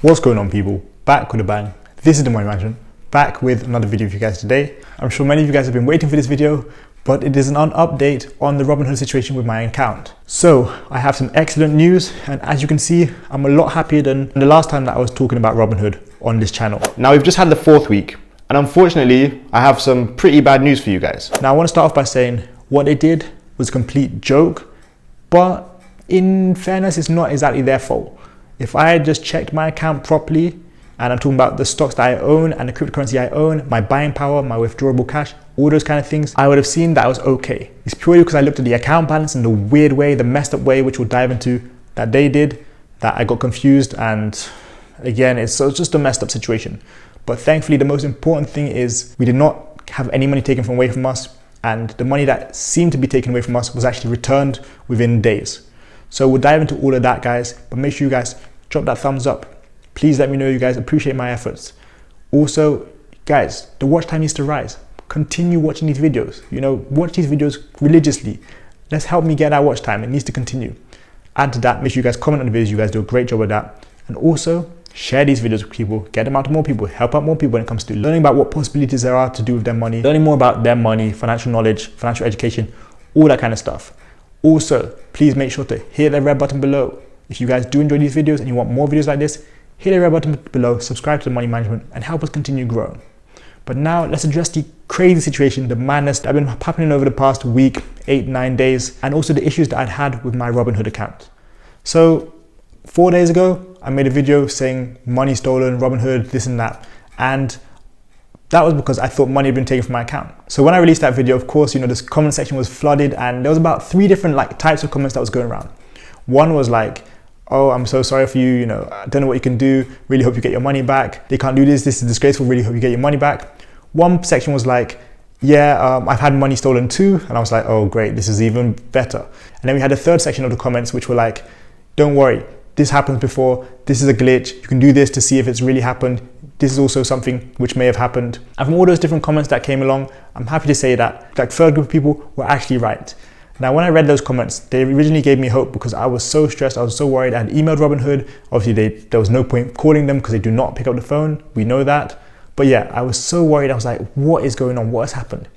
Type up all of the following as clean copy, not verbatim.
What's going on, people? Back with a bang. This is the Money Management, back with another video for you guys today. I'm sure many of you guys have been waiting for this video, but it is an update on the Robinhood situation with my account. So I have some excellent news, and as you can see, I'm a lot happier than the last time that I was talking about Robinhood on this channel. Now we've just had the 4th week, and unfortunately, I have some pretty bad news for you guys. Now I want to start off by saying what they did was a complete joke, but in fairness, it's not exactly their fault. If I had just checked my account properly, and I'm talking about the stocks that I own and the cryptocurrency I own, my buying power, my withdrawable cash, all those kind of things, I would have seen that I was okay. It's purely because I looked at the account balance in the weird way, the messed up way, which we'll dive into, that they did, that I got confused, and again, it's just a messed up situation. But thankfully, the most important thing is we did not have any money taken away from us, and the money that seemed to be taken away from us was actually returned within days. So we'll dive into all of that, guys, but make sure you guys drop that thumbs up. Please let me know you guys appreciate my efforts. Also, guys, the watch time needs to rise. Continue watching these videos. Watch these videos religiously. Let's help me get that watch time. It needs to continue. Add to that, make sure you guys comment on the videos. You guys do a great job with that. And also, share these videos with people. Get them out to more people. Help out more people when it comes to learning about what possibilities there are to do with their money, learning more about their money, financial knowledge, financial education, all that kind of stuff. Also, please make sure to hit the red button below. If you guys do enjoy these videos and you want more videos like this, hit the red button below, subscribe to the Money Management, and help us continue growing. But now let's address the crazy situation, the madness that have been happening over the past week, 8-9 days, and also the issues that I'd had with my Robinhood account. So 4 days ago, I made a video saying money stolen, Robinhood, this and that. And that was because I thought money had been taken from my account. So when I released that video, of course, this comment section was flooded, and there was about 3 different types of comments that was going around. One was like, oh, I'm so sorry for you, I don't know what you can do, really hope you get your money back. They can't do this is disgraceful, really hope you get your money back. One section was like, yeah, I've had money stolen too. And I was like, oh great, this is even better. And then we had a third section of the comments which were like, don't worry, this happens before, this is a glitch, you can do this to see if it's really happened. This is also something which may have happened. And from all those different comments that came along, I'm happy to say that that third group of people were actually right. Now, when I read those comments, they originally gave me hope because I was so stressed, I was so worried. I had emailed Robinhood. Obviously, there was no point calling them because they do not pick up the phone. We know that. But yeah, I was so worried. I was like, what is going on? What has happened?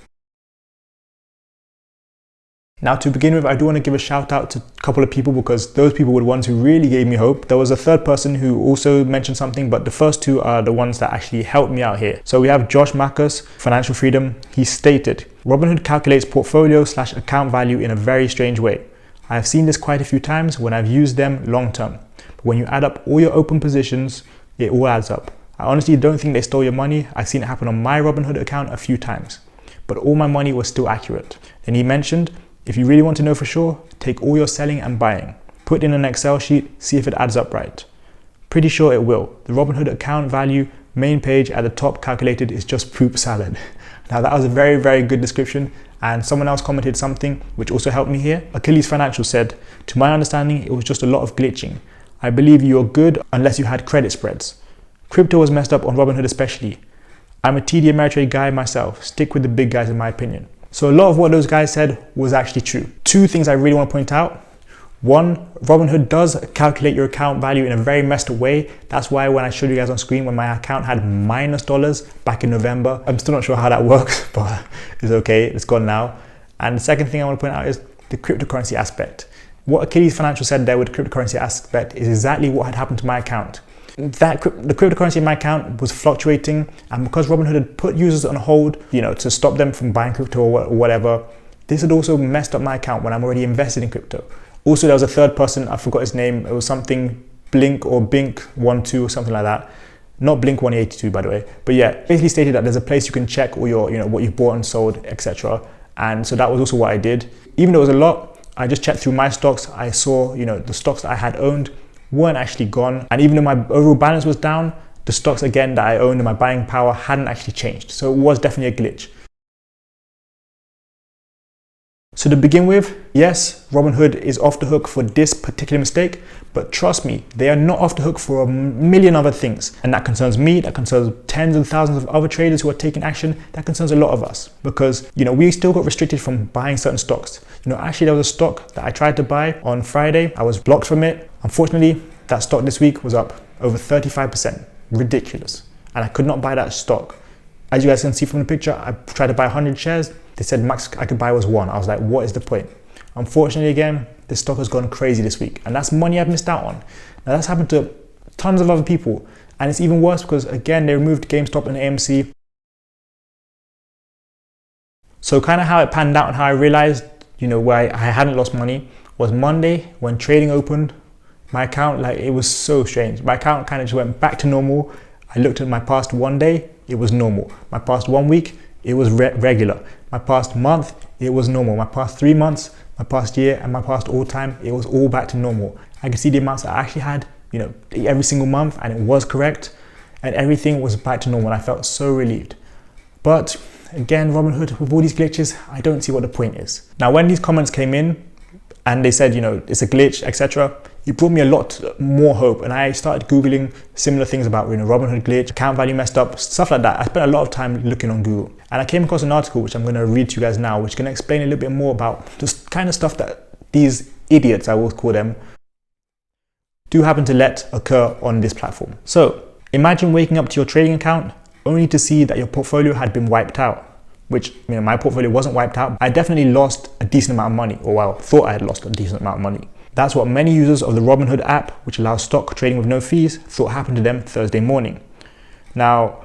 Now, to begin with, I do want to give a shout out to a couple of people because those people were the ones who really gave me hope. There was a third person who also mentioned something, but the first 2 are the ones that actually helped me out here. So we have Josh Marcus, Financial Freedom. He stated, Robinhood calculates portfolio/account value in a very strange way. I have seen this quite a few times when I've used them long term. But when you add up all your open positions, it all adds up. I honestly don't think they stole your money. I've seen it happen on my Robinhood account a few times, but all my money was still accurate. Then he mentioned, if you really want to know for sure, take all your selling and buying, put in an Excel sheet, see if it adds up right. Pretty sure it will. The Robinhood account value main page at the top calculated is just poop salad. Now that was a very, very good description, and someone else commented something which also helped me here. Achilles Financial said, to my understanding, it was just a lot of glitching. I believe you are good unless you had credit spreads. Crypto was messed up on Robinhood especially. I'm a TD Ameritrade guy myself. Stick with the big guys in my opinion. So a lot of what those guys said was actually true. 2 things I really want to point out. 1, Robinhood does calculate your account value in a very messed up way. That's why when I showed you guys on screen when my account had -dollars back in November, I'm still not sure how that works, but it's okay, it's gone now. And the second thing I want to point out is the cryptocurrency aspect. What Achilles Financial said there with the cryptocurrency aspect is exactly what had happened to my account. The cryptocurrency in my account was fluctuating, and because Robinhood had put users on hold, to stop them from buying crypto or whatever, this had also messed up my account when I'm already invested in crypto. Also, there was a third person, I forgot his name, it was something Blink or Bink12 or something like that. Not Blink 182, by the way. But yeah, basically stated that there's a place you can check all your, what you bought and sold, etc. And so that was also what I did. Even though it was a lot, I just checked through my stocks. I saw, the stocks that I had owned weren't actually gone, and even though my overall balance was down, the stocks again that I owned and my buying power hadn't actually changed. So it was definitely a glitch. So to begin with, yes, Robinhood is off the hook for this particular mistake, but trust me, they are not off the hook for a million other things. And that concerns me, that concerns tens and thousands of other traders who are taking action, that concerns a lot of us. Because, we still got restricted from buying certain stocks. Actually there was a stock that I tried to buy on Friday, I was blocked from it. Unfortunately, that stock this week was up over 35%. Ridiculous. And I could not buy that stock. As you guys can see from the picture, I tried to buy 100 shares. They said max I could buy was 1. I was like, what is the point? Unfortunately, again, this stock has gone crazy this week, and that's money I've missed out on. Now that's happened to tons of other people, and it's even worse because again, they removed GameStop and AMC. So kind of how it panned out and how I realized, where I hadn't lost money was Monday when trading opened. My account, it was so strange. My account kind of just went back to normal. I looked at my past 1 day, it was normal. My past 1 week, it was regular. My past month, it was normal. My past 3 months, my past year, and my past all time, it was all back to normal. I could see the amounts I actually had, every single month, and it was correct, and everything was back to normal. I felt so relieved. But again, Robinhood, with all these glitches, I don't see what the point is. Now, when these comments came in and they said, it's a glitch, etc., it brought me a lot more hope, and I started Googling similar things about, Robinhood glitch, account value messed up, stuff like that. I spent a lot of time looking on Google, and I came across an article which I'm going to read to you guys now, which is going to explain a little bit more about just kind of stuff that these idiots, I will call them, do happen to let occur on this platform. So imagine waking up to your trading account only to see that your portfolio had been wiped out, which, my portfolio wasn't wiped out. I definitely lost a decent amount of money, or well, thought I had lost a decent amount of money. That's what many users of the Robinhood app, which allows stock trading with no fees, thought happened to them Thursday morning. Now,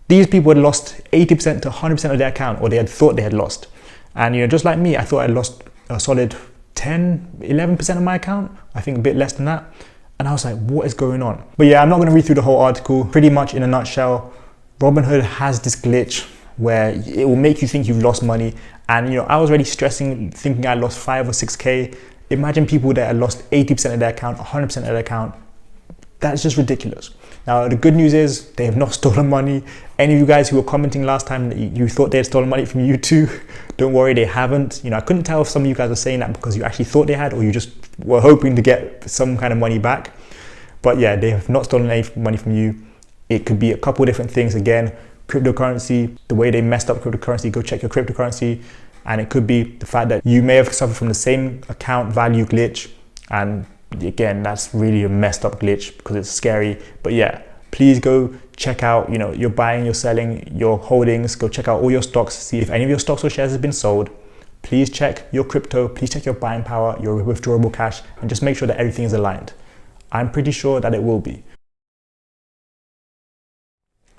these people had lost 80% to 100% of their account, or they had thought they had lost. And just like me, I thought I'd lost a solid 10, 11% of my account. I think a bit less than that. And I was like, what is going on? But yeah, I'm not going to read through the whole article. Pretty much in a nutshell, Robinhood has this glitch where it will make you think you've lost money. And I was already stressing, thinking I lost 5 or 6K. Imagine people that had lost 80% of their account, 100% of their account. That's just ridiculous. Now, the good news is they have not stolen money. Any of you guys who were commenting last time that you thought they had stolen money from you too, don't worry, they haven't. I couldn't tell if some of you guys are saying that because you actually thought they had, or you just were hoping to get some kind of money back. But yeah, they have not stolen any money from you. It could be a couple of different things. Again, cryptocurrency, the way they messed up cryptocurrency, go check your cryptocurrency. And it could be the fact that you may have suffered from the same account value glitch. And again, that's really a messed up glitch because it's scary. But yeah, please go check out, you're buying, you're selling your holdings, go check out all your stocks, see if any of your stocks or shares have been sold. Please check your crypto, please check your buying power, your withdrawable cash, and just make sure that everything is aligned. I'm pretty sure that it will be.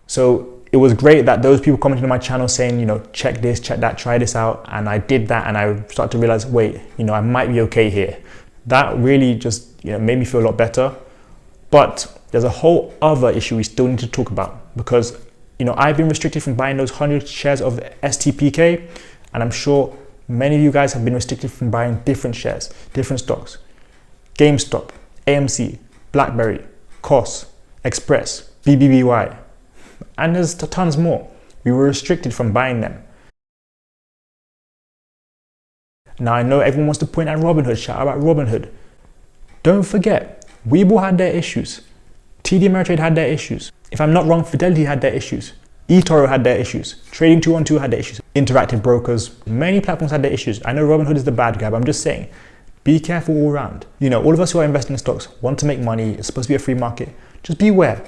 So it was great that those people commented on my channel saying, check this, check that, try this out. And I did that, and I started to realize, wait, I might be okay here. That really just, made me feel a lot better. But there's a whole other issue we still need to talk about because, I've been restricted from buying those 100 shares of STPK, and I'm sure many of you guys have been restricted from buying different shares, different stocks. GameStop, AMC, BlackBerry, COS, Express, BBBY, and there's tons more. We were restricted from buying them. Now I know everyone wants to point at Robinhood, shout out Robinhood. Don't forget, Webull had their issues. TD Ameritrade had their issues. If I'm not wrong, Fidelity had their issues. eToro had their issues. Trading 212 had their issues. Interactive brokers, many platforms had their issues. I know Robinhood is the bad guy, but I'm just saying, be careful all around. All of us who are investing in stocks want to make money. It's supposed to be a free market. Just beware,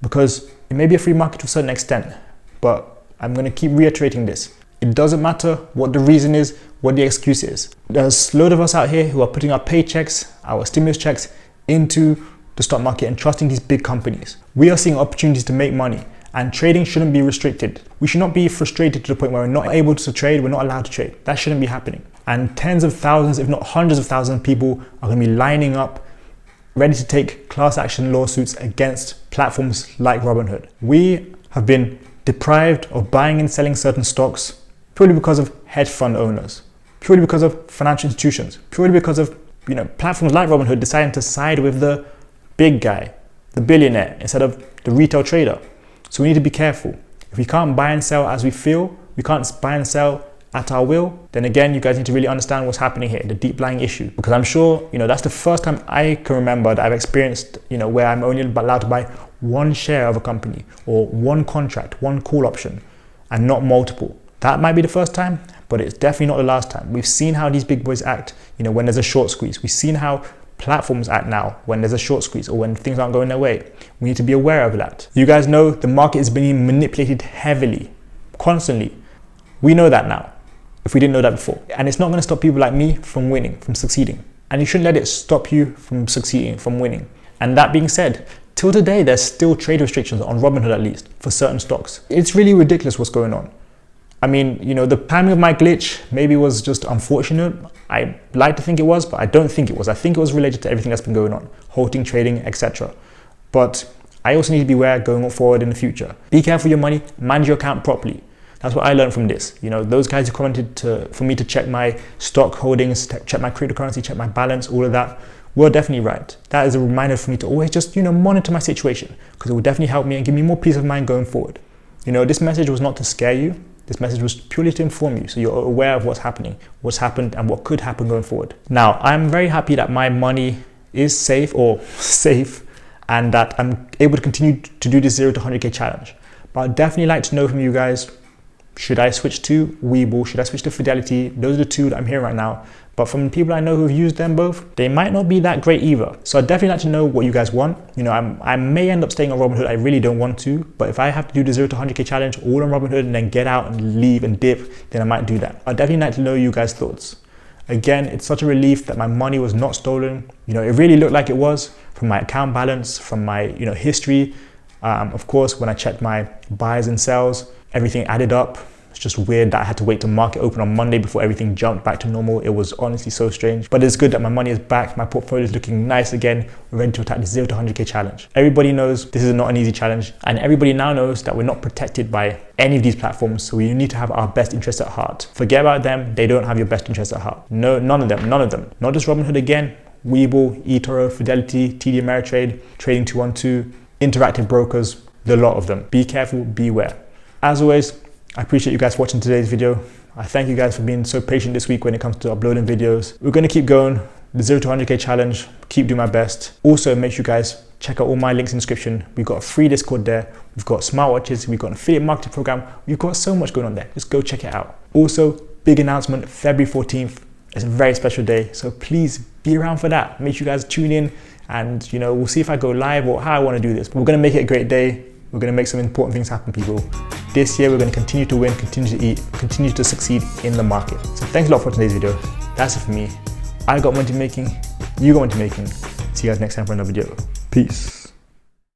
because it may be a free market to a certain extent, but I'm going to keep reiterating this. It doesn't matter what the reason is, what the excuse is. There's a load of us out here who are putting our paychecks, our stimulus checks into the stock market and trusting these big companies. We are seeing opportunities to make money, and trading shouldn't be restricted. We should not be frustrated to the point where we're not able to trade, we're not allowed to trade. That shouldn't be happening. And tens of thousands, if not hundreds of thousands of people are going to be lining up ready to take class action lawsuits against platforms like Robinhood. We have been deprived of buying and selling certain stocks purely because of hedge fund owners, purely because of financial institutions, purely because of platforms like Robinhood deciding to side with the big guy, the billionaire, instead of the retail trader. So we need to be careful. If we can't buy and sell as we feel, we can't buy and sell at our will, then again, you guys need to really understand what's happening here, the deep lying issue. Because I'm sure, that's the first time I can remember that I've experienced, where I'm only allowed to buy one share of a company or one contract, one call option, and not multiple. That might be the first time, but it's definitely not the last time. We've seen how these big boys act, when there's a short squeeze. We've seen how platforms at now when there's a short squeeze or when things aren't going their way. We need to be aware of that. You guys know the market is being manipulated heavily, constantly. We know that now, if we didn't know that before. And it's not going to stop people like me from winning, from succeeding. And you shouldn't let it stop you from succeeding, from winning. And that being said, till today, there's still trade restrictions on Robinhood, at least for certain stocks. It's really ridiculous what's going on. I mean, you know, the timing of my glitch maybe was just unfortunate. I like to think it was, but I don't think it was. I think it was related to everything that's been going on, halting, trading, etc. But I also need to be aware going forward in the future. Be careful with your money, manage your account properly. That's what I learned from this. You know, those guys who commented for me to check my stock holdings, check my cryptocurrency, check my balance, all of that, were definitely right. That is a reminder for me to always just, you know, monitor my situation, because it will definitely help me and give me more peace of mind going forward. You know, this message was not to scare you. This message was purely to inform you, so you're aware of what's happening, what's happened, and what could happen going forward. Now, I'm very happy that my money is safe, and that I'm able to continue to do this 0 to 100K challenge. But I'd definitely like to know from you guys, should I switch to Webull? Should I switch to Fidelity? Those are the two that I'm hearing right now. But from the people I know who've used them both, they might not be that great either. So I'd definitely like to know what you guys want. You know, I may end up staying on Robinhood. I really don't want to. But if I have to do the 0 to 100K challenge all on Robinhood and then get out and leave and dip, then I might do that. I'd definitely like to know you guys' thoughts. Again, it's such a relief that my money was not stolen. You know, it really looked like it was from my account balance, from my, you know, history. Of course, when I checked my buys and sells, everything added up. It's just weird that I had to wait till market open on Monday before everything jumped back to normal. It was honestly so strange. But it's good that my money is back. My portfolio is looking nice again. We're ready to attack the 0 to 100K challenge. Everybody knows this is not an easy challenge. And everybody now knows that we're not protected by any of these platforms. So we need to have our best interests at heart. Forget about them. They don't have your best interests at heart. No, none of them. Not just Robinhood again. Webull, eToro, Fidelity, TD Ameritrade, Trading 212, Interactive Brokers, the lot of them. Be careful, beware. As always, I appreciate you guys watching today's video. I thank you guys for being so patient this week when it comes to uploading videos. We're going to keep going, the 0 to 100K challenge, keep doing my best. Also, make sure you guys check out all my links in the description. We've got a free Discord there. We've got smartwatches. We've got an affiliate marketing program. We've got so much going on there. Just go check it out. Also, big announcement, February 14th. It's a very special day. So please be around for that. Make sure you guys tune in and, you know, we'll see if I go live or how I want to do this. But we're going to make it a great day. We're going to make some important things happen, people. This year, we're going to continue to win, continue to eat, continue to succeed in the market. So thanks a lot for today's video. That's it for me. I got money making. You got money making. See you guys next time for another video. Peace.